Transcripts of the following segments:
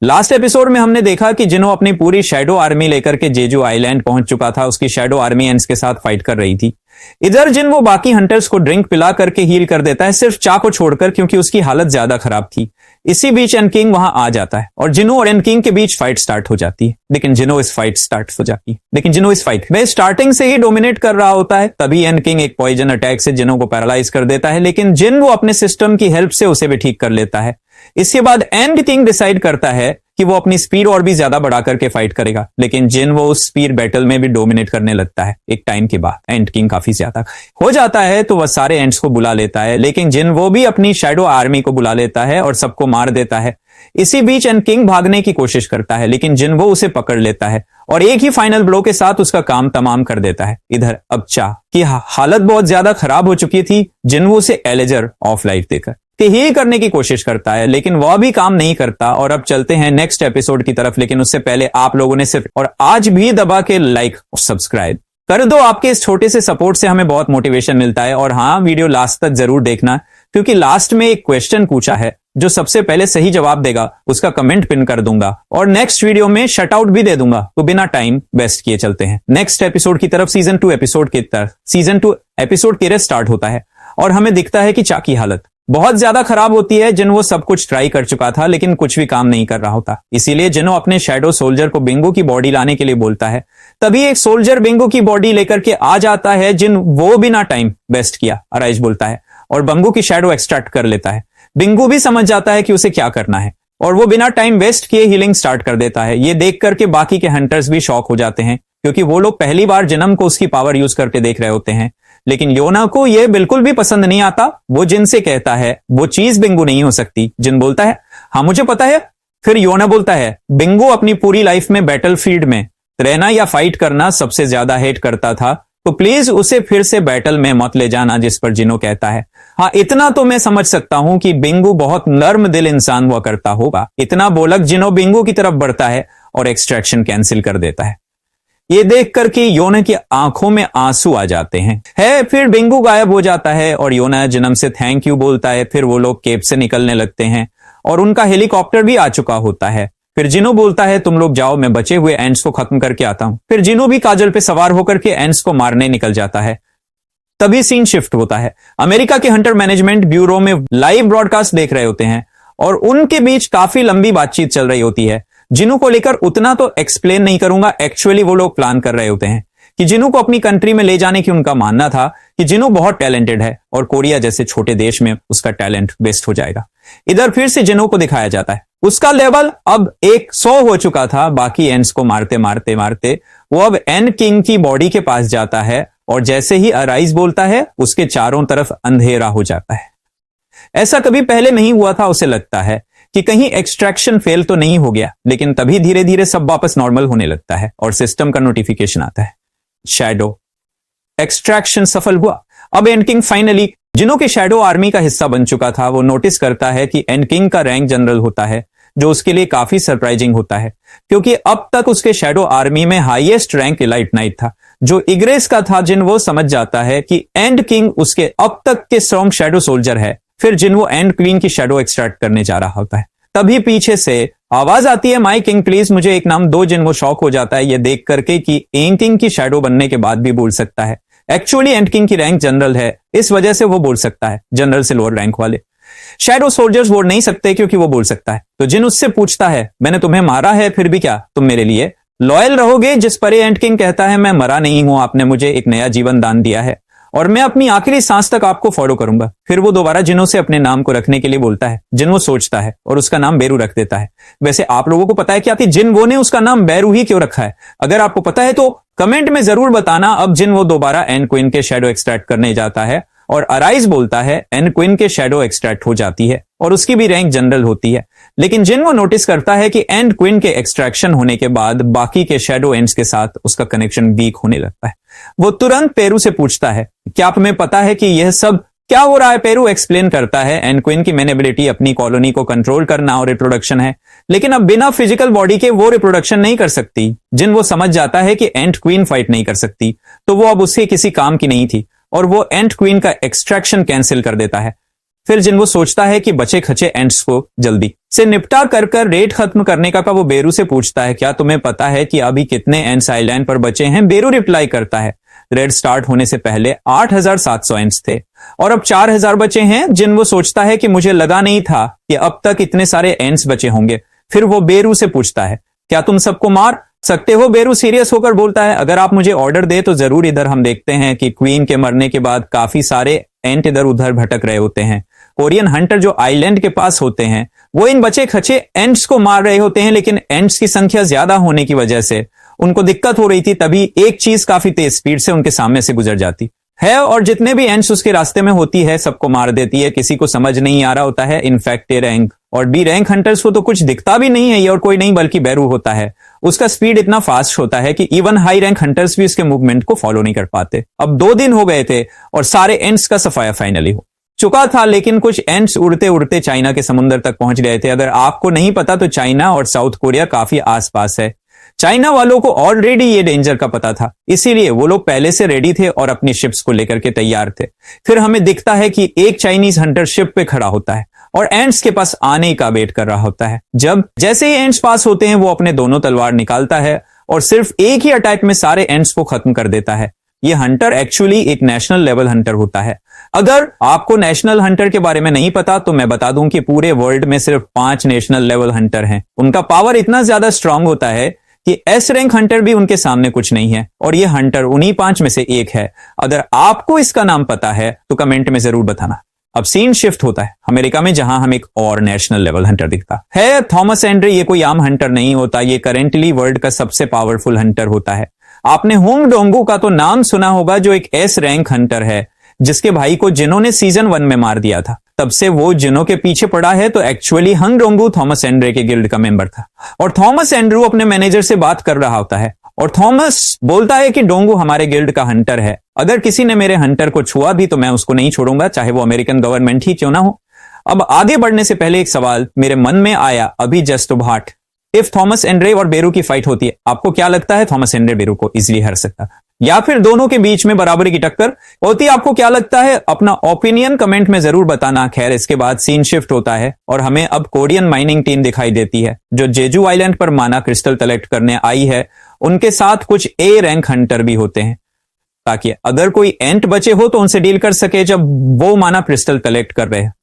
Last episode में हमने देखा कि जिनो अपनी पूरी शैडो आर्मी लेकर के जेजू आइलैंड पहुंच चुका था, उसकी शैडो आर्मी एंड्स के साथ फाइट कर रही थी। इधर जिन वो बाकी हंटर्स को ड्रिंक पिला करके हील कर देता है, सिर्फ चा को छोड़कर, क्योंकि उसकी हालत ज्यादा खराब थी। इसी बीच एन किंग वहां आ जाता है और जिनो और एन किंग के बीच फाइट स्टार्ट हो जाती है। लेकिन जिनो इस फाइट में स्टार्टिंग से ही डोमिनेट कर रहा होता है। तभी एन किंग एक पॉइजन अटैक से जिनो को पैरालाइज कर देता है, लेकिन जिन वो अपने सिस्टम की हेल्प से उसे भी ठीक कर लेता है। इसके बाद एंड किंग डिसाइड करता है कि वो अपनी स्पीड और भी ज्यादा बढ़ा करके फाइट करेगा, लेकिन जिन वो उस स्पीड बैटल में भी डोमिनेट करने लगता है। एक टाइम के बाद एंड किंग काफी ज्यादा हो जाता है तो वह सारे एंड्स को बुला लेता है, लेकिन जिन वो भी अपनी शैडो आर्मी को बुला लेता है और सबको मार देता है। इसी बीच एंड किंग भागने की कोशिश करता है, लेकिन जिन वो उसे पकड़ लेता है और एक ही फाइनल ब्लो के साथ उसका काम तमाम कर देता है। इधर अब चा की हालत बहुत ज्यादा खराब हो चुकी थी। जिन वो उसे एलेजर ऑफ लाइफ देकर ही करने की कोशिश करता है, लेकिन वह भी काम नहीं करता। और अब चलते हैं नेक्स्ट एपिसोड की तरफ, लेकिन उससे पहले आप लोगों ने सिर्फ और आज भी दबा के लाइक और सब्सक्राइब कर दो। आपके इस छोटे से सपोर्ट से हमें बहुत मोटिवेशन मिलता है। और हाँ, वीडियो लास्ट तक जरूर देखना, क्योंकि लास्ट में एक क्वेश्चन पूछा है, जो सबसे पहले सही जवाब देगा उसका कमेंट पिन कर दूंगा और नेक्स्ट वीडियो में शट आउट भी दे दूंगा। तो बिना टाइम वेस्ट किए चलते हैं नेक्स्ट एपिसोड की तरफ। सीजन 2 एपिसोड की तरफ। सीजन 2 एपिसोड 13 स्टार्ट होता है और हमें दिखता है कि चा की हालत बहुत ज्यादा खराब होती है। जिन वो सब कुछ ट्राई कर चुका था, लेकिन कुछ भी काम नहीं कर रहा होता। इसीलिए जिनो अपने शैडो सोल्जर को बिंगो की बॉडी लाने के लिए बोलता है। तभी एक सोल्जर बिंगो की बॉडी लेकर के आ जाता है। जिन वो बिना टाइम वेस्ट किया अराइज बोलता है और बंगो की शैडो एक्सट्रैक्ट कर लेता है। बिंगो भी समझ जाता है कि उसे क्या करना है और वो बिना टाइम वेस्ट किए हीलिंग स्टार्ट कर देता है। ये देख करके बाकी के हंटर्स भी शॉक हो जाते हैं, क्योंकि वो लोग पहली बार जिनम को उसकी पावर यूज करके देख रहे होते हैं। लेकिन योना को यह बिल्कुल भी पसंद नहीं आता। वो जिन से कहता है वो चीज बिंगो नहीं हो सकती। जिन बोलता है हाँ मुझे पता है। फिर योना बोलता है बिंगो अपनी पूरी लाइफ में बैटलफील्ड में रहना या फाइट करना सबसे ज्यादा हेट करता था, तो प्लीज उसे फिर से बैटल में मत ले जाना। जिस पर जिनो कहता है हाँ इतना तो मैं समझ सकता हूं कि बिंगो बहुत नर्म दिल इंसान हुआ करता होगा। इतना बोलक जिनो बिंगो की तरफ बढ़ता है और एक्सट्रैक्शन कैंसिल कर देता है। ये देख करके योना की आंखों में आंसू आ जाते हैं। फिर बिंगो गायब हो जाता है और योना जिनम से थैंक यू बोलता है। फिर वो लोग केव से निकलने लगते हैं और उनका हेलीकॉप्टर भी आ चुका होता है। फिर जिनो बोलता है तुम लोग जाओ, मैं बचे हुए एंड्स को खत्म करके आता हूं। फिर जिनो भी काजल पे सवार होकर के एंड्स को मारने निकल जाता है। तभी सीन शिफ्ट होता है। अमेरिका के हंटर मैनेजमेंट ब्यूरो में लाइव ब्रॉडकास्ट देख रहे होते हैं और उनके बीच काफी लंबी बातचीत चल रही होती है। जिनो को लेकर उतना तो एक्सप्लेन नहीं करूंगा। एक्चुअली वो लोग प्लान कर रहे होते हैं कि जिनो को अपनी कंट्री में ले जाने की उनका मानना था कि जिनो बहुत टैलेंटेड है और कोरिया जैसे छोटे देश में उसका टैलेंट बेस्ट हो जाएगा। इधर फिर से जिनो को दिखाया जाता है। उसका लेवल अब 100 हो चुका था। बाकी एंड्स को मारते मारते मारते वो अब एन किंग की बॉडी के पास जाता है और जैसे ही अराइज बोलता है उसके चारों तरफ अंधेरा हो जाता है। ऐसा कभी पहले नहीं हुआ था। उसे लगता है कि कहीं एक्सट्रैक्शन फेल तो नहीं हो गया, लेकिन तभी धीरे धीरे सब वापस नॉर्मल होने लगता है और सिस्टम का नोटिफिकेशन आता है, शैडो एक्सट्रैक्शन सफल हुआ। अब एन किंग फाइनली जिनो के शैडो आर्मी का हिस्सा बन चुका था। वो नोटिस करता है कि एन किंग का रैंक जनरल होता है, जो उसके लिए काफी सरप्राइजिंग होता है, क्योंकि अब तक उसके शैडो आर्मी में हाईएस्ट रैंक इलाइट नाइट था, जो इग्रेस का था। जिन वो समझ जाता है कि एंड किंग उसके अब तक के स्ट्रॉन्ग शैडो सोल्जर है। फिर जिन वो एंड क्वीन की शैडो एक्सट्रैक्ट करने जा रहा होता है, तभी पीछे से आवाज आती है माई किंग प्लीज मुझे एक नाम दो। जिन वो शॉक हो जाता है ये देख करके कि एंड किंग की शैडो बनने के बाद भी बोल सकता है। एक्चुअली एंड किंग की रैंक जनरल है, इस वजह से वो बोल सकता है। जनरल से लोअर रैंक वाले शैडो सोल्जर्स बोल नहीं सकते, क्योंकि वो बोल सकता है। तो जिन उससे पूछता है मैंने तुम्हें मारा है, फिर भी क्या तुम मेरे लिए लॉयल रहोगे? जिस पर एंड किंग कहता है मैं मरा नहीं हूं, आपने मुझे एक नया जीवन दान दिया है और मैं अपनी आखिरी सांस तक आपको फॉलो करूंगा। फिर वो दोबारा जिनो से अपने नाम को रखने के लिए बोलता है। जिन वो सोचता है और उसका नाम बेरू रख देता है। वैसे आप लोगों को पता है क्या कि जिन वो ने उसका नाम बेरू ही क्यों रखा है? अगर आपको पता है तो कमेंट में जरूर बताना। अब जिन वो दोबारा एन क्वीन के शैडो एक्सट्रैक्ट करने जाता है और अराइज बोलता है एन क्वीन के शैडो एक्सट्रैक्ट हो जाती है और उसकी भी रैंक जनरल होती है। लेकिन जिन वो नोटिस करता है कि एंड क्वीन के एक्सट्रैक्शन होने के बाद बाकी के शैडो एंड्स के साथ उसका कनेक्शन वीक होने लगता है। वो तुरंत पेरू से पूछता है क्या तुम्हें पता है कि यह सब क्या हो रहा है? पेरू एक्सप्लेन करता है एंड क्वीन की मेन एबिलिटी अपनी कॉलोनी को कंट्रोल करना और रिप्रोडक्शन है, लेकिन अब बिना फिजिकल बॉडी के वो रिप्रोडक्शन नहीं कर सकती। जिन वो समझ जाता है कि एंड क्वीन फाइट नहीं कर सकती, तो वो अब उससे किसी काम की नहीं थी और वो एंड क्वीन का एक्सट्रैक्शन कैंसिल कर देता है। फिर जिन वो सोचता है कि बचे खचे एंड्स को जल्दी से निपटा कर रेड खत्म करने का वो बेरू से पूछता है, क्या तुम्हें पता है कि अभी कितने एंड्स आइलैंड पर बचे हैं? बेरू रिप्लाई करता है, रेड स्टार्ट होने से पहले 8,700 एंड्स थे और अब 4,000 बचे हैं। जिन वो सोचता है कि मुझे लगा नहीं था कि अब तक इतने सारे एंड्स बचे होंगे। फिर वो बेरू से पूछता है, क्या तुम सबको मार सकते हो? बेरू सीरियस होकर बोलता है, अगर आप मुझे ऑर्डर दे तो जरूर। इधर हम देखते हैं कि क्वीन के मरने के बाद काफी सारे एंट इधर उधर भटक रहे होते हैं। कोरियन हंटर जो आइलैंड के पास होते हैं वो इन बचे खचे एंट्स को मार रहे होते हैं, लेकिन एंट्स की संख्या ज्यादा होने की वजह से उनको दिक्कत हो रही थी। तभी एक चीज काफी तेज स्पीड से उनके सामने से गुजर जाती है और जितने भी एंट्स उसके रास्ते में होती है सबको मार देती है। किसी को समझ नहीं आ रहा होता है। इनफैक्ट ए रैंक और बी रैंक हंटर्स को तो कुछ दिखता भी नहीं है, ये और कोई नहीं बल्कि बेरू होता है। उसका स्पीड इतना फास्ट होता है कि इवन हाई रैंक हंटर्स भी उसके मूवमेंट को फॉलो नहीं कर पाते। अब 2 दिन हो गए थे और सारे एंट्स का सफाया फाइनली हो चुका था, लेकिन कुछ एंट्स उड़ते उड़ते चाइना के समुद्र तक पहुंच गए थे। अगर आपको नहीं पता तो चाइना और साउथ कोरिया काफी आसपास है। चाइना वालों को ऑलरेडी ये डेंजर का पता था, इसीलिए वो लोग पहले से रेडी थे और अपनी शिप्स को लेकर के तैयार थे। फिर हमें दिखता है कि एक चाइनीज हंटर शिप पे खड़ा होता है और एंट्स के पास आने का वेट कर रहा होता है। जैसे ही एंट्स पास होते हैं वो अपने दोनों तलवार निकालता है और सिर्फ एक ही अटैक में सारे एंट्स को खत्म कर देता है। ये हंटर एक्चुअली एक नेशनल लेवल हंटर होता है। अगर आपको नेशनल हंटर के बारे में नहीं पता तो मैं बता दूं कि पूरे वर्ल्ड में सिर्फ 5 नेशनल लेवल हंटर हैं। उनका पावर इतना ज्यादा स्ट्रांग होता है कि एस रैंक हंटर भी उनके सामने कुछ नहीं है और ये हंटर उन्हीं 5 में से एक है। अगर आपको इसका नाम पता है तो कमेंट में जरूर बताना। अब सीन शिफ्ट होता है अमेरिका में, जहां हम एक और नेशनल लेवल हंटर दिखता है। थॉमस एंड्रे ये कोई आम हंटर नहीं होता, ये करेंटली वर्ल्ड का सबसे पावरफुल हंटर होता है। आपने होंग डोंगू का तो नाम सुना होगा, जो एक एस रैंक हंटर है जिसके भाई को जिन्होंने सीजन 1 में मार दिया था। तब से वो जिनों के पीछे पड़ा है। तो एक्चुअली हंग डोंगू थॉमस एंड्रे के गिल्ड का मेंबर था और थॉमस एंड्रू अपने मैनेजर से बात कर रहा होता है और थॉमस बोलता है कि डोंगू हमारे गिल्ड का हंटर है। अगर किसी ने मेरे हंटर को छुआ भी तो मैं उसको नहीं छोड़ूंगा, चाहे वो अमेरिकन गवर्नमेंट ही क्यों ना हो। अब आगे बढ़ने से पहले एक सवाल मेरे मन में आया अभी जस्ट भाट। इफ थॉमस एंड्रे और बेरू की फाइट होती है, आपको क्या लगता है थॉमस एंड्रे बेरू को इजीली हरा सकता या फिर दोनों के बीच में बराबरी की टक्कर होती? आपको क्या लगता है? अपना ओपिनियन कमेंट में जरूर बताना। खैर, इसके बाद सीन शिफ्ट होता है और हमें अब कोरियन माइनिंग टीम दिखाई देती है जो जेजू आइलैंड पर माना क्रिस्टल कलेक्ट करने आई है। उनके साथ कुछ ए रैंक हंटर भी होते हैं ताकि अगर कोई एंट बचे हो तो उनसे डील कर सके जब वो माना क्रिस्टल कलेक्ट कर रहे हैं।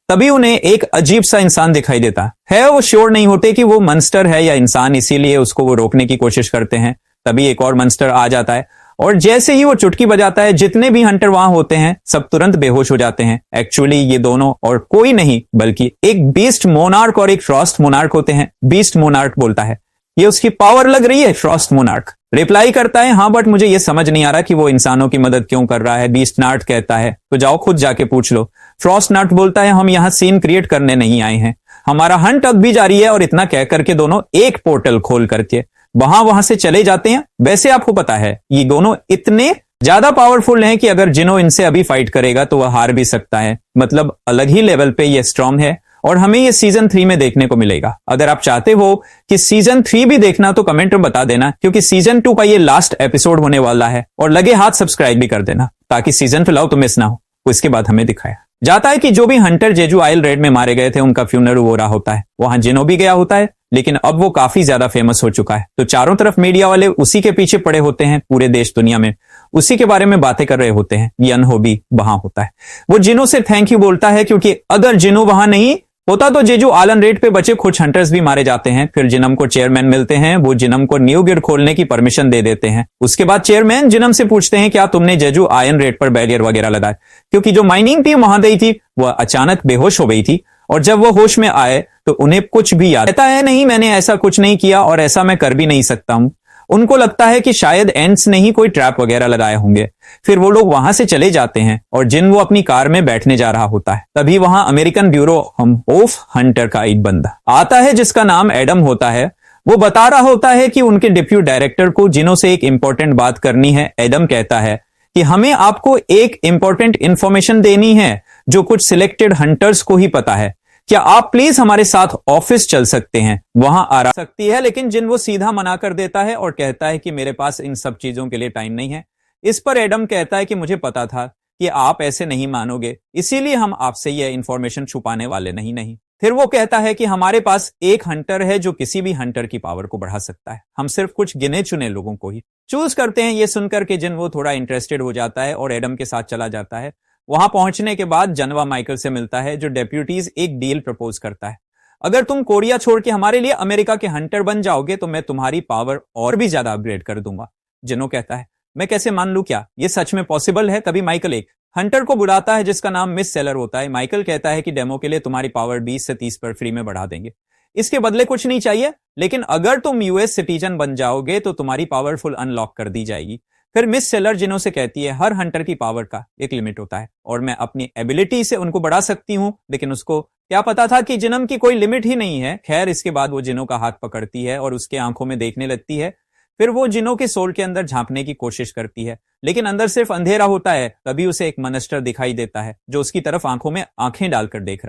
तभी उन्हें एक अजीब सा इंसान दिखाई देता है। वो श्योर नहीं होते कि वो मंस्टर है या इंसान, इसीलिए उसको वो रोकने की कोशिश करते हैं। तभी एक और मंस्टर आ जाता है और जैसे ही वो चुटकी बजाता है जितने भी हंटर वहां होते हैं सब तुरंत बेहोश हो जाते हैं। एक्चुअली ये दोनों और कोई नहीं बल्कि एक बीस्ट मोनार्क और एक फ्रॉस्ट मोनार्क होते हैं। बीस्ट मोनार्क बोलता है, ये उसकी पावर लग रही है? फ्रॉस्ट मोनार्क रिप्लाई करता है, हाँ बट मुझे ये समझ नहीं आ रहा कि वो इंसानों की मदद क्यों कर रहा है। बीस्ट नार्ट कहता है, तो जाओ खुद जाके पूछ लो। फ्रॉस्ट नार्ट बोलता है, हम यहां सीन क्रिएट करने नहीं आए हैं, हमारा हंट अब भी जारी है। और इतना कह करके दोनों एक पोर्टल खोल करके वहां से चले जाते हैं। वैसे आपको पता है ये दोनों इतने ज्यादा पावरफुल हैं कि अगर जिनो इनसे अभी फाइट करेगा तो वह हार भी सकता है। मतलब अलग ही लेवल पे ये स्ट्रॉन्ग है और हमें ये सीजन 3 में देखने को मिलेगा। अगर आप चाहते हो कि सीजन 3 भी देखना तो कमेंट में बता देना, क्योंकि सीजन 2 का ये लास्ट एपिसोड होने वाला है। और लगे हाथ सब्सक्राइब भी कर देना ताकि सीजन फिलहाल तो मिस ना हो। इसके बाद हमें दिखाया जाता है कि जो भी हंटर जेजू आइल रेड में मारे गए थे उनका फ्यूनरल हो रहा होता है। वहां जिनो भी गया होता है, लेकिन अब वो काफी ज्यादा फेमस हो चुका है तो चारों तरफ मीडिया वाले उसी के पीछे पड़े होते हैं। पूरे देश दुनिया में उसी के बारे में बातें कर रहे होते हैं। यन हो भी वहां होता है, वो जिनो से थैंक यू बोलता है, क्योंकि अगर जिनो वहां नहीं होता तो जेजू आलन रेड पे बचे कुछ हंटर्स भी मारे जाते हैं। फिर जिनम को चेयरमैन मिलते हैं, वो जिनम को न्यू गिल्ड खोलने की परमिशन दे देते हैं। उसके बाद चेयरमैन जिनम से पूछते हैं, क्या तुमने जेजू आयन रेड पर बैरियर वगैरह लगाए? क्योंकि जो माइनिंग टीम वहां गई थी वह अचानक बेहोश हो गई थी और जब वो होश में आए तो उन्हें कुछ भी याद रहता है नहीं, मैंने ऐसा कुछ नहीं किया और ऐसा मैं कर भी नहीं सकता हूं। उनको लगता है कि शायद एंट्स ने ही कोई ट्रैप वगैरह लगाए होंगे। फिर वो लोग वहां से चले जाते हैं और जिन वो अपनी कार में बैठने जा रहा होता है। तभी वहां अमेरिकन ब्यूरो ऑफ हंटर का एक बंदा आता है जिसका नाम एडम होता है। वो बता रहा होता है कि उनके डिप्यूटी डायरेक्टर को जिनों से एक इंपॉर्टेंट बात करनी है। एडम कहता है कि हमें आपको एक इंपॉर्टेंट इंफॉर्मेशन देनी है जो कुछ सिलेक्टेड हंटर्स को ही पता है। क्या आप प्लीज हमारे साथ ऑफिस चल सकते हैं? वहां आ सकती है, लेकिन जिन वो सीधा मना कर देता है और कहता है कि मेरे पास इन सब चीजों के लिए टाइम नहीं है। इस पर एडम कहता है कि मुझे पता था कि आप ऐसे नहीं मानोगे, इसीलिए हम आपसे यह इंफॉर्मेशन छुपाने वाले नहीं। फिर वो कहता है कि हमारे पास एक हंटर है जो किसी भी हंटर की पावर को बढ़ा सकता है, हम सिर्फ कुछ गिने चुने लोगों को ही चूज करते हैं। ये सुनकर के जिन वो थोड़ा इंटरेस्टेड हो जाता है और एडम के साथ चला जाता है। वहां पहुंचने के बाद जनवा माइकल से मिलता है जो डेप्यूटीज एक डील प्रपोज करता है। अगर तुम कोरिया छोड़ के हमारे लिए अमेरिका के हंटर बन जाओगे तो मैं तुम्हारी पावर और भी ज्यादा अपग्रेड कर दूंगा। जिनो कहता है मैं कैसे मान लूं, क्या ये सच में पॉसिबल है? तभी माइकल एक हंटर को बुलाता है जिसका नाम मिस सेलर होता है। माइकल कहता है कि डेमो के लिए तुम्हारी पावर 20 से 30 पर फ्री में बढ़ा देंगे, इसके बदले कुछ नहीं चाहिए, लेकिन अगर तुम यूएस सिटीजन बन जाओगे तो तुम्हारी पावरफुल अनलॉक कर दी जाएगी। फिर मिस सेलर जिनो से कहती है हर हंटर की पावर का एक लिमिट होता है और मैं अपनी एबिलिटी से उनको बढ़ा सकती हूं, लेकिन उसको क्या पता था कि जिनम की कोई लिमिट ही नहीं है। खैर, इसके बाद वो जिनो का हाथ पकड़ती है और उसके आंखों में देखने लगती है। फिर वो जिनो के सोल के अंदर झांकने की कोशिश करती है, लेकिन अंदर सिर्फ अंधेरा होता है। तभी उसे एक मॉन्स्टर दिखाई देता है जो उसकी तरफ आंखों में आंखें डालकर देख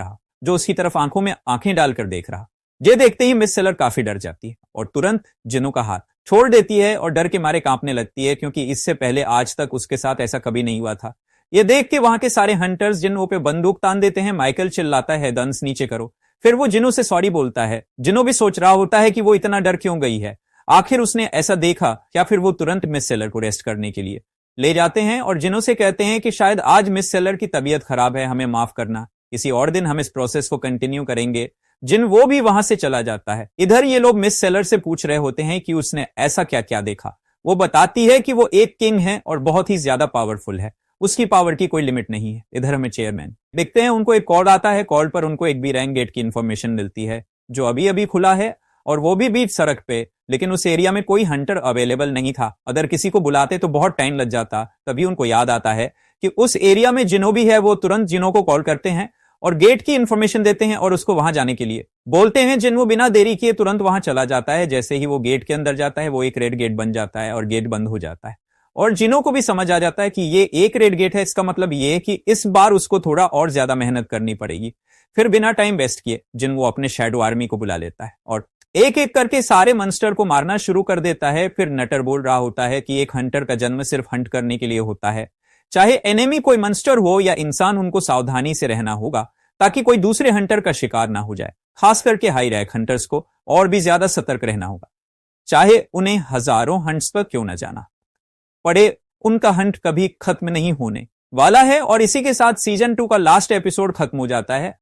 रहा। ये देखते ही मिस सेलर काफी डर जाती है और तुरंत जिनो का हाथ छोड़ देती है और डर के मारे कांपने लगती है, क्योंकि इससे पहले आज तक उसके साथ ऐसा कभी नहीं हुआ था। ये देख के वहां के सारे हंटर्स जिनो पे बंदूक तान देते हैं। माइकल चिल्लाता है दंस नीचे करो। फिर वो जिनो से सॉरी बोलता है। जिनो भी सोच रहा होता है कि वो इतना डर क्यों गई है, आखिर उसने ऐसा देखा क्या? फिर वो तुरंत मिस सेलर को रेस्ट करने के लिए ले जाते हैं और जिनो से कहते हैं कि शायद आज मिस सेलर की तबीयत खराब है, हमें माफ करना, किसी और दिन हम इस प्रोसेस को कंटिन्यू करेंगे। जिन वो भी वहां से चला जाता है। इधर ये लोग मिस सेलर से पूछ रहे होते हैं कि उसने ऐसा क्या क्या देखा। वो बताती है कि वो एक किंग है और बहुत ही ज्यादा पावरफुल है, उसकी पावर की कोई लिमिट नहीं है। इधर हमें चेयरमैन देखते हैं, उनको एक कॉल आता है। कॉल पर उनको एक बी रैंक गेट की इंफॉर्मेशन मिलती है जो अभी अभी खुला है और वो भी बीच सड़क पे, लेकिन उस एरिया में कोई हंटर अवेलेबल नहीं था। अगर किसी को बुलाते तो बहुत टाइम लग जाता। तभी उनको याद आता है कि उस एरिया में जिनो भी है। वो तुरंत जिनो को कॉल करते हैं और गेट की इंफॉर्मेशन देते हैं और उसको वहां जाने के लिए बोलते हैं। जिन वो बिना देरी किए तुरंत वहां चला जाता है। जैसे ही वो गेट के अंदर जाता है वो एक रेड गेट बन जाता है और गेट बंद हो जाता है और जिनो को भी समझ आ जाता है कि ये एक रेड गेट है। इसका मतलब ये है कि इस बार उसको थोड़ा और ज्यादा मेहनत करनी पड़ेगी। फिर बिना टाइम वेस्ट किए जिन वो अपने शैडो आर्मी को बुला लेता है और एक एक करके सारे मॉन्स्टर को मारना शुरू कर देता है। फिर नटर बोल रहा होता है कि एक हंटर का जन्म सिर्फ हंट करने के लिए होता है, चाहे एनिमी कोई मॉन्स्टर हो या इंसान, उनको सावधानी से रहना होगा ताकि कोई दूसरे हंटर का शिकार ना हो जाए। खास करके हाई रैंक हंटर्स को और भी ज्यादा सतर्क रहना होगा, चाहे उन्हें हजारों हंट्स पर क्यों न जाना पड़े। उनका हंट कभी खत्म नहीं होने वाला है। और इसी के साथ सीजन 2 का लास्ट एपिसोड खत्म हो जाता है।